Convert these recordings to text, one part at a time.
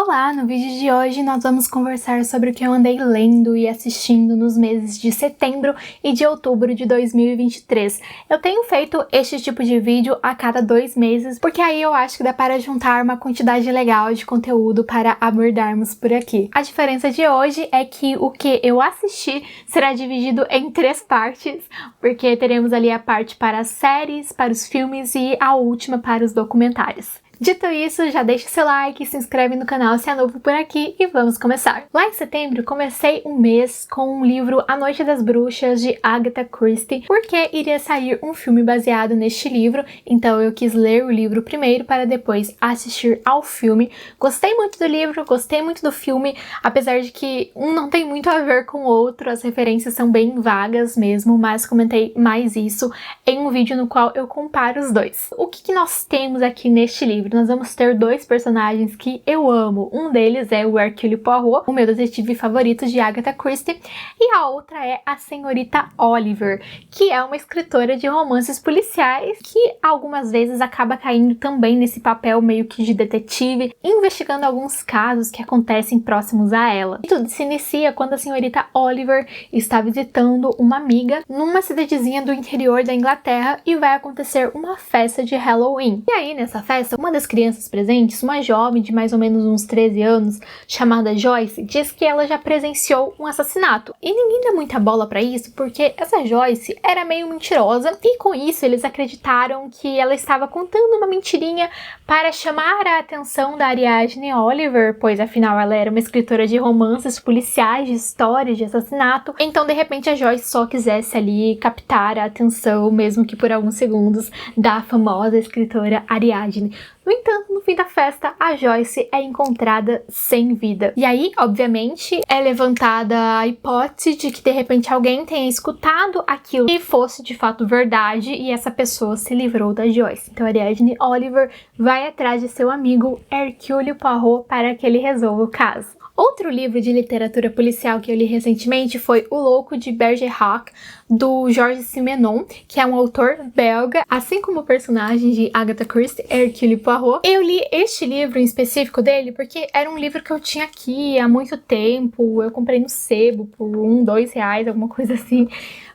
Olá! No vídeo de hoje nós vamos conversar sobre o que eu andei lendo e assistindo nos meses de setembro e de outubro de 2023. Eu tenho feito este tipo de vídeo a cada 2 meses, porque aí eu acho que dá para juntar uma quantidade legal de conteúdo para abordarmos por aqui. A diferença de hoje é que o que eu assisti será dividido em 3 partes, porque teremos ali a parte para as séries, para os filmes e a última para os documentários. Dito isso, já deixa seu like, se inscreve no canal se é novo por aqui e vamos começar. Lá em setembro, comecei um mês com o livro A Noite das Bruxas, de Agatha Christie, porque iria sair um filme baseado neste livro, então eu quis ler o livro primeiro para depois assistir ao filme. Gostei muito do livro, gostei muito do filme, apesar de que um não tem muito a ver com o outro, as referências são bem vagas mesmo, mas comentei mais isso em um vídeo no qual eu comparo os dois. O que nós temos aqui neste livro? Nós vamos ter 2 personagens que eu amo. Um deles é o Hercule Poirot, o meu detetive favorito de Agatha Christie, e a outra é a senhorita Oliver, que é uma escritora de romances policiais que algumas vezes acaba caindo também nesse papel meio que de detetive, investigando alguns casos que acontecem próximos a ela. E tudo se inicia quando a senhorita Oliver está visitando uma amiga numa cidadezinha do interior da Inglaterra e vai acontecer uma festa de Halloween. E aí, nessa festa, uma das crianças presentes, uma jovem de mais ou menos uns 13 anos, chamada Joyce, diz que ela já presenciou um assassinato. E ninguém dá muita bola pra isso, porque essa Joyce era meio mentirosa, e com isso eles acreditaram que ela estava contando uma mentirinha para chamar a atenção da Ariadne Oliver, pois afinal ela era uma escritora de romances policiais, de histórias de assassinato. Então, de repente, a Joyce só quisesse ali captar a atenção, mesmo que por alguns segundos, da famosa escritora Ariadne. No entanto, no fim da festa, a Joyce é encontrada sem vida. E aí, obviamente, é levantada a hipótese de que de repente alguém tenha escutado aquilo e fosse de fato verdade e essa pessoa se livrou da Joyce. Então, Ariadne Oliver vai atrás de seu amigo Hercule Poirot para que ele resolva o caso. Outro livro de literatura policial que eu li recentemente foi O Louco de Bergerac, do Georges Simenon, que é um autor belga, assim como o personagem de Agatha Christie, Hercule Poirot. Eu li este livro em específico dele porque era um livro que eu tinha aqui há muito tempo, eu comprei no sebo por R$1, R$2, alguma coisa assim,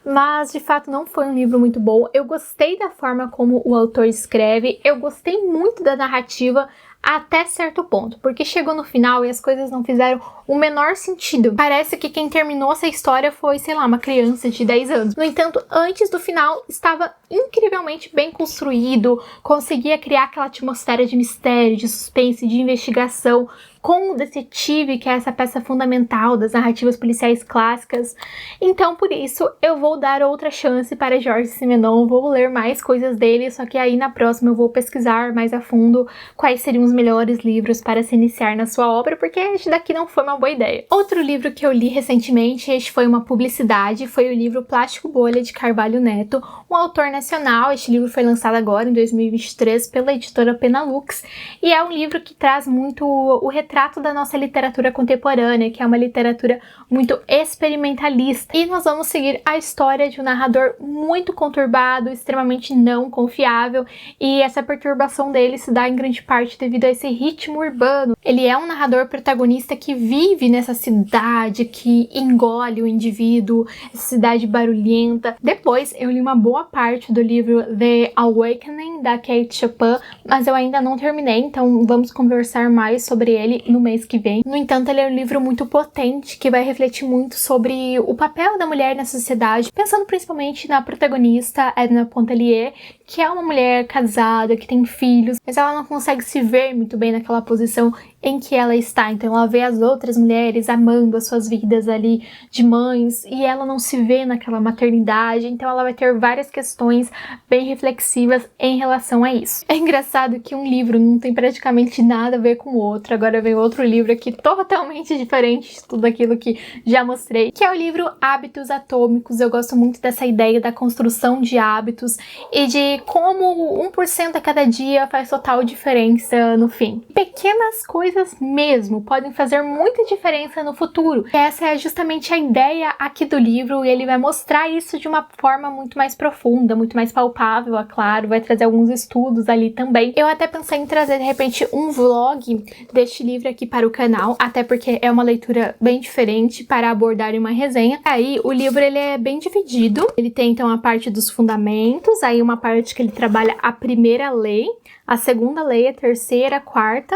mas de fato não foi um livro muito bom. Eu gostei da forma como o autor escreve, eu gostei muito da narrativa, até certo ponto, porque chegou no final e as coisas não fizeram o menor sentido. Parece que quem terminou essa história foi, sei lá, uma criança de 10 anos. No entanto, antes do final estava incrivelmente bem construído, conseguia criar aquela atmosfera de mistério, de suspense, de investigação, com o detetive, que é essa peça fundamental das narrativas policiais clássicas. Então, por isso, eu vou dar outra chance para Georges Simenon, vou ler mais coisas dele, só que aí na próxima eu vou pesquisar mais a fundo quais seriam os melhores livros para se iniciar na sua obra, porque este daqui não foi uma boa ideia. Outro livro que eu li recentemente, este foi uma publicidade, foi o livro Plástico Bolha, de Carvalho Neto, um autor nacional. Este livro foi lançado agora, em 2023, pela editora Penalux, e é um livro que traz muito o retrato da nossa literatura contemporânea, que é uma literatura muito experimentalista. E nós vamos seguir a história de um narrador muito conturbado, extremamente não confiável, e essa perturbação dele se dá em grande parte devido a esse ritmo urbano. Ele é um narrador protagonista que vive nessa cidade, que engole o indivíduo, essa cidade barulhenta. Depois eu li uma boa parte do livro The Awakening, da Kate Chopin, mas eu ainda não terminei, então vamos conversar mais sobre ele no mês que vem. No entanto, ele é um livro muito potente, que vai refletir muito sobre o papel da mulher na sociedade, pensando principalmente na protagonista, Edna Pontellier, que é uma mulher casada, que tem filhos, mas ela não consegue se ver muito bem naquela posição em que ela está. Então ela vê as outras mulheres amando as suas vidas ali de mães e ela não se vê naquela maternidade, então ela vai ter várias questões bem reflexivas em relação a isso. É engraçado que um livro não tem praticamente nada a ver com o outro. Agora vem outro livro aqui totalmente diferente de tudo aquilo que já mostrei, que é o livro Hábitos Atômicos. Eu gosto muito dessa ideia da construção de hábitos e de sobre como 1% a cada dia faz total diferença no fim. Pequenas coisas mesmo podem fazer muita diferença no futuro. Essa é justamente a ideia aqui do livro, e ele vai mostrar isso de uma forma muito mais profunda, muito mais palpável, é claro, vai trazer alguns estudos ali também. Eu até pensei em trazer, de repente, um vlog deste livro aqui para o canal, até porque é uma leitura bem diferente para abordar em uma resenha. Aí, o livro, ele é bem dividido. Ele tem, então, a parte dos fundamentos, aí uma parte que ele trabalha a primeira lei, a segunda lei, a terceira, a quarta,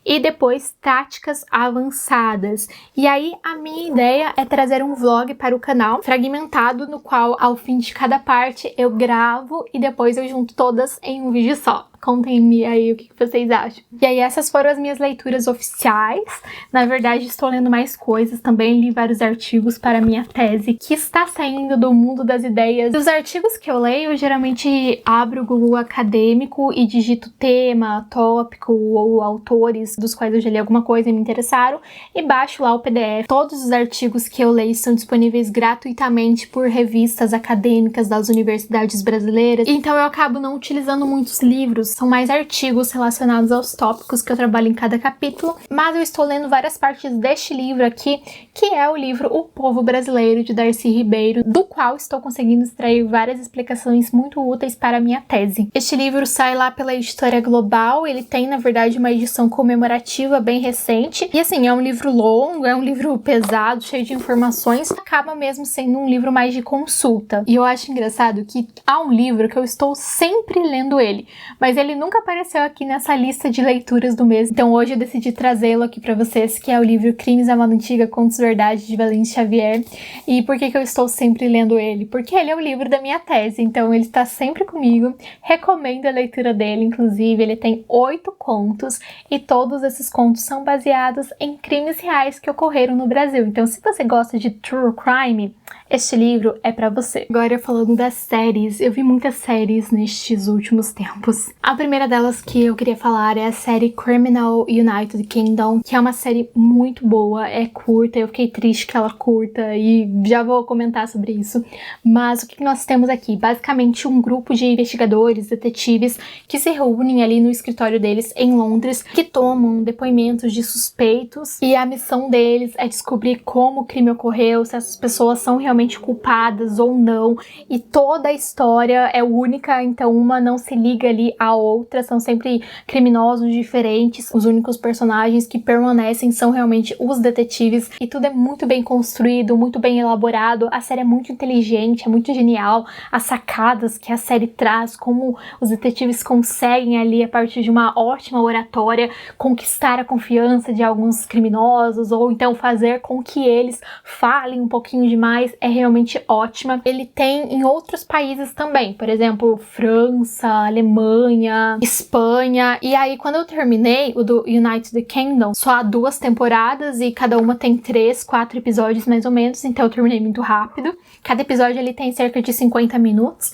e depois táticas avançadas. E aí, a minha ideia é trazer um vlog para o canal, fragmentado, no qual, ao fim de cada parte, eu gravo e depois eu junto todas em um vídeo só. Contem-me aí o que vocês acham. E aí, essas foram as minhas leituras oficiais. Na verdade, estou lendo mais coisas também. Li vários artigos para a minha tese, que está saindo do mundo das ideias. Os artigos que eu leio, eu geralmente abro o Google Acadêmico e digito tema, tópico ou autores dos quais eu já li alguma coisa e me interessaram, e baixo lá o PDF. Todos os artigos que eu leio são disponíveis gratuitamente por revistas acadêmicas das universidades brasileiras. Então, eu acabo não utilizando muitos livros. São mais artigos relacionados aos tópicos que eu trabalho em cada capítulo, mas eu estou lendo várias partes deste livro aqui, que é o livro O Povo Brasileiro, de Darcy Ribeiro, do qual estou conseguindo extrair várias explicações muito úteis para a minha tese. Este livro sai lá pela Editora Global, ele tem, na verdade, uma edição comemorativa bem recente, e assim, é um livro longo, é um livro pesado, cheio de informações, acaba mesmo sendo um livro mais de consulta. E eu acho engraçado que há um livro que eu estou sempre lendo ele, mas ele nunca apareceu aqui nessa lista de leituras do mês. Então hoje eu decidi trazê-lo aqui pra vocês, que é o livro Crimes à Moda Antiga, Contos Verdade, de Valente Xavier. E por que eu estou sempre lendo ele? Porque ele é o livro da minha tese, então ele está sempre comigo. Recomendo a leitura dele, inclusive ele tem 8 contos, e todos esses contos são baseados em crimes reais que ocorreram no Brasil. Então se você gosta de true crime, este livro é pra você. Agora, falando das séries, eu vi muitas séries nestes últimos tempos. A primeira delas que eu queria falar é a série Criminal United Kingdom, que é uma série muito boa, é curta, eu fiquei triste que ela curta e já vou comentar sobre isso. Mas o que nós temos aqui? Basicamente um grupo de investigadores, detetives, que se reúnem ali no escritório deles em Londres, que tomam depoimentos de suspeitos, e a missão deles é descobrir como o crime ocorreu, se essas pessoas são realmente culpadas ou não, e toda a história é única, então uma não se liga ali à outra, são sempre criminosos diferentes, os únicos personagens que permanecem são realmente os detetives, e tudo é muito bem construído, muito bem elaborado, a série é muito inteligente, é muito genial, as sacadas que a série traz, como os detetives conseguem ali, a partir de uma ótima oratória, conquistar a confiança de alguns criminosos, ou então fazer com que eles falem um pouquinho demais, é realmente ótima. Ele tem em outros países também, por exemplo, França, Alemanha, Espanha, e aí quando eu terminei o do United Kingdom, só há 2 temporadas e cada uma tem 3, 4 episódios mais ou menos, então eu terminei muito rápido. Cada episódio ele tem cerca de 50 minutos.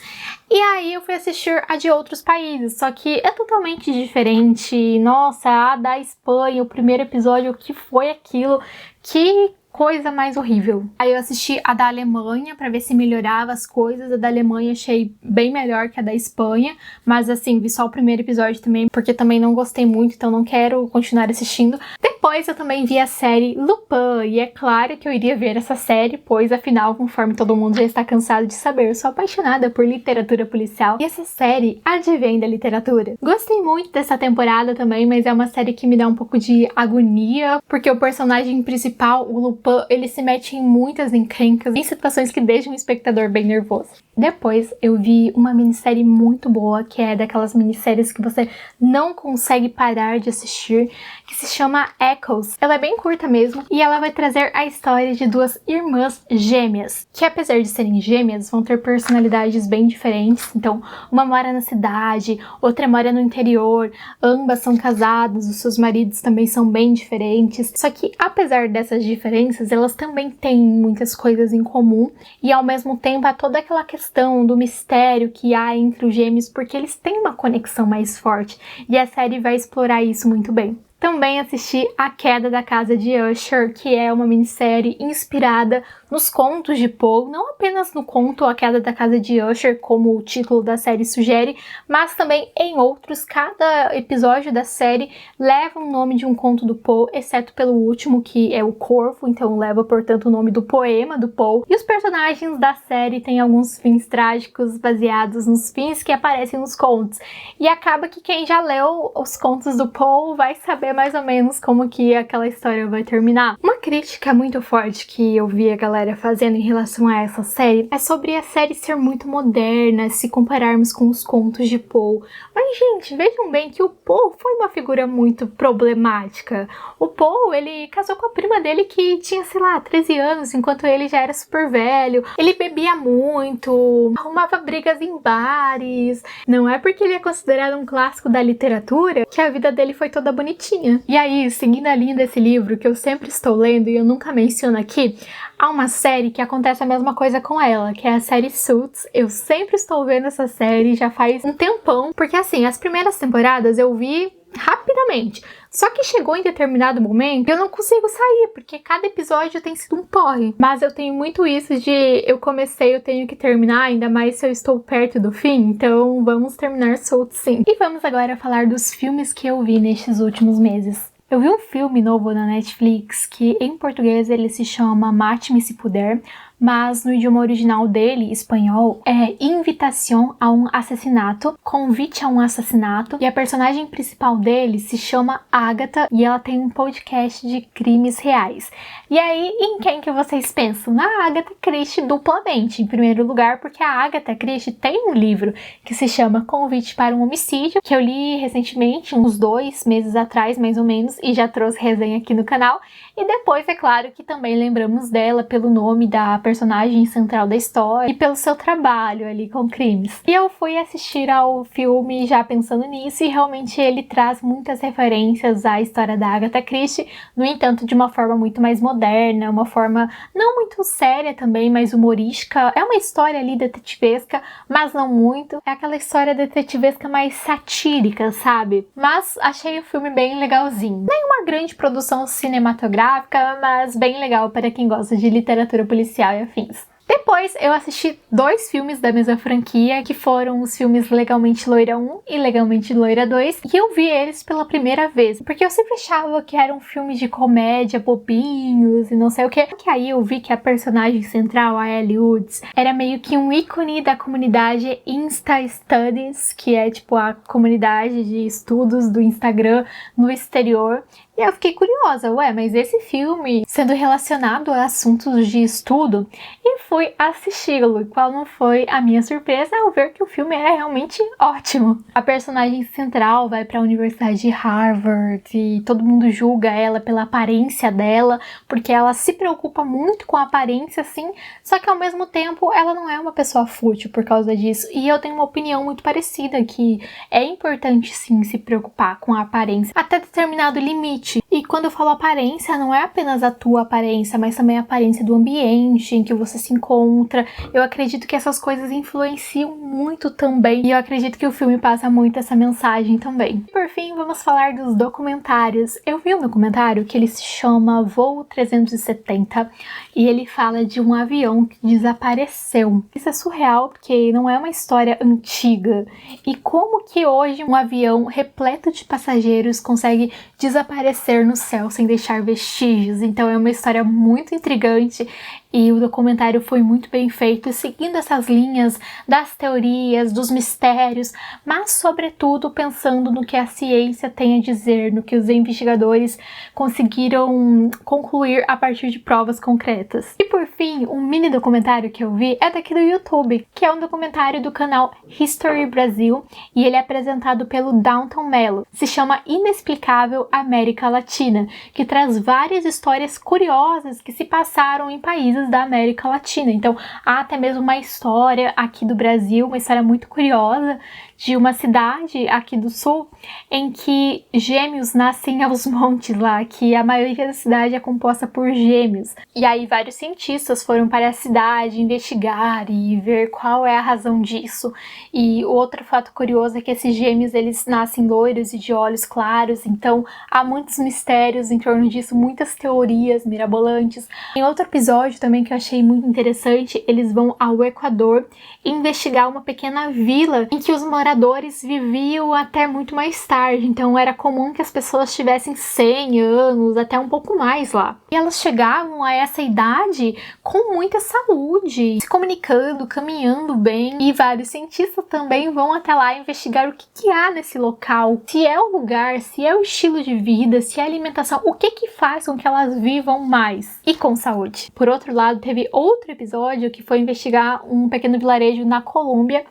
E aí eu fui assistir a de outros países, só que é totalmente diferente. Nossa, a da Espanha, o primeiro episódio, o que foi aquilo? Que coisa mais horrível. Aí eu assisti a da Alemanha pra ver se melhorava as coisas. A da Alemanha achei bem melhor que a da Espanha, mas assim, vi só o primeiro episódio também, porque também não gostei muito, então não quero continuar assistindo. Depois eu também vi a série Lupin, e é claro que eu iria ver essa série, pois afinal, conforme todo mundo já está cansado de saber, eu sou apaixonada por literatura policial, e essa série advém da literatura. Gostei muito dessa temporada também, mas é uma série que me dá um pouco de agonia, porque o personagem principal, o Lupin, ele se mete em muitas encrencas, em situações que deixam o espectador bem nervoso. Depois eu vi uma minissérie muito boa, que é daquelas minisséries que você não consegue parar de assistir, que se chama Echoes. Ela é bem curta mesmo, e ela vai trazer a história de 2 irmãs gêmeas, que apesar de serem gêmeas, vão ter personalidades bem diferentes. Então, uma mora na cidade, outra mora no interior, ambas são casadas, os seus maridos também são bem diferentes. Só que, apesar dessas diferenças, elas também têm muitas coisas em comum, e ao mesmo tempo há toda aquela questão do mistério que há entre os gêmeos, porque eles têm uma conexão mais forte, e a série vai explorar isso muito bem. Também assisti A Queda da Casa de Usher, que é uma minissérie inspirada nos contos de Poe, não apenas no conto A Queda da Casa de Usher, como o título da série sugere, mas também em outros. Cada episódio da série leva o nome de um conto do Poe, exceto pelo último, que é o Corvo, então leva, portanto, o nome do poema do Poe. E os personagens da série têm alguns fins trágicos baseados nos fins que aparecem nos contos. E acaba que quem já leu os contos do Poe vai saber mais ou menos como que aquela história vai terminar. Uma crítica muito forte que eu vi a galera fazendo em relação a essa série é sobre a série ser muito moderna, se compararmos com os contos de Poe. Mas, gente, vejam bem que o Poe foi uma figura muito problemática. O Poe, ele casou com a prima dele que tinha, sei lá, 13 anos, enquanto ele já era super velho. Ele bebia muito, arrumava brigas em bares. Não é porque ele é considerado um clássico da literatura que a vida dele foi toda bonitinha. E aí, seguindo a linha desse livro, que eu sempre estou lendo e eu nunca menciono aqui, há uma série que acontece a mesma coisa com ela, que é a série Suits. Eu sempre estou vendo essa série, já faz um tempão, porque assim, as primeiras temporadas eu vi rapidamente. Só que chegou em determinado momento, eu não consigo sair, porque cada episódio tem sido um porre. Mas eu tenho muito isso de eu comecei, eu tenho que terminar, ainda mais se eu estou perto do fim. Então vamos terminar Suits sim. E vamos agora falar dos filmes que eu vi nestes últimos meses. Eu vi um filme novo na Netflix que em português ele se chama Mate-me se puder, mas no idioma original dele, espanhol, é Invitação a um Assassinato, Convite a um Assassinato, e a personagem principal dele se chama Agatha e ela tem um podcast de crimes reais. E aí, em quem que vocês pensam? Na Agatha Christie duplamente, em primeiro lugar, porque a Agatha Christie tem um livro que se chama Convite para um Homicídio, que eu li recentemente, uns 2 meses atrás, mais ou menos, e já trouxe resenha aqui no canal. E depois, é claro, que também lembramos dela pelo nome da personagem central da história e pelo seu trabalho ali com crimes. E eu fui assistir ao filme já pensando nisso e realmente ele traz muitas referências à história da Agatha Christie, no entanto de uma forma muito mais moderna, uma forma não muito séria também, mas humorística. É uma história ali detetivesca, mas não muito. É aquela história detetivesca mais satírica, sabe? Mas achei o filme bem legalzinho. Nem uma grande produção cinematográfica, mas bem legal para quem gosta de literatura policial e afins. Depois eu assisti 2 filmes da mesma franquia, que foram os filmes Legalmente Loira 1 e Legalmente Loira 2, e eu vi eles pela primeira vez, porque eu sempre achava que eram filmes de comédia, bobinhos e não sei o que. Que aí eu vi que a personagem central, a Ellie Woods, era meio que um ícone da comunidade Insta Studies, que é tipo a comunidade de estudos do Instagram no exterior. E eu fiquei curiosa, ué, mas esse filme sendo relacionado a assuntos de estudo, e fui assisti-lo, e qual não foi a minha surpresa ao ver que o filme era realmente ótimo. A personagem central vai para a Universidade de Harvard e todo mundo julga ela pela aparência dela, porque ela se preocupa muito com a aparência, assim, só que ao mesmo tempo ela não é uma pessoa fútil por causa disso. E eu tenho uma opinião muito parecida, que é importante sim se preocupar com a aparência até determinado limite. E quando eu falo aparência, não é apenas a tua aparência, mas também a aparência do ambiente em que você se encontra. Eu acredito que essas coisas influenciam muito também, e eu acredito que o filme passa muito essa mensagem também. Por fim, vamos falar dos documentários. Eu vi um documentário que ele se chama Voo 370, e ele fala de um avião que desapareceu. Isso é surreal, porque não é uma história antiga. E como que hoje um avião repleto de passageiros consegue desaparecer no céu sem deixar vestígios? Então é uma história muito intrigante e o documentário foi muito bem feito, seguindo essas linhas das teorias, dos mistérios, mas sobretudo pensando no que a ciência tem a dizer, no que os investigadores conseguiram concluir a partir de provas concretas. E por fim, um mini documentário que eu vi é daqui do YouTube, que é um documentário do canal History Brasil, e ele é apresentado pelo Downton Mello. Se chama Inexplicável América Latina, que traz várias histórias curiosas que se passaram em países da América Latina. Então há até mesmo uma história aqui do Brasil, uma história muito curiosa, de uma cidade aqui do sul em que gêmeos nascem aos montes lá, que a maioria da cidade é composta por gêmeos. E aí vários cientistas foram para a cidade investigar e ver qual é a razão disso. E outro fato curioso é que esses gêmeos, eles nascem loiros e de olhos claros, então há muitos mistérios em torno disso, muitas teorias mirabolantes. Em outro episódio também que eu achei muito interessante, eles vão ao Equador investigar uma pequena vila em que os moradores viviam até muito mais tarde, então era comum que as pessoas tivessem 100 anos, até um pouco mais lá. E elas chegavam a essa idade com muita saúde, se comunicando, caminhando bem, e vários cientistas também vão até lá investigar o que há nesse local, se é o lugar, se é o estilo de vida, se é a alimentação, o que faz com que elas vivam mais e com saúde. Por outro lado, teve outro episódio que foi investigar um pequeno vilarejo na Colômbia,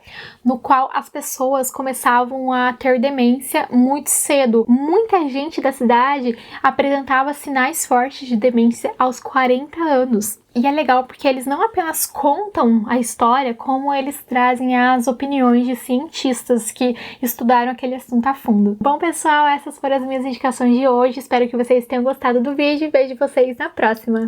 no qual as pessoas começavam a ter demência muito cedo. Muita gente da cidade apresentava sinais fortes de demência aos 40 anos. E é legal porque eles não apenas contam a história, como eles trazem as opiniões de cientistas que estudaram aquele assunto a fundo. Bom, pessoal, essas foram as minhas indicações de hoje. Espero que vocês tenham gostado do vídeo e vejo vocês na próxima.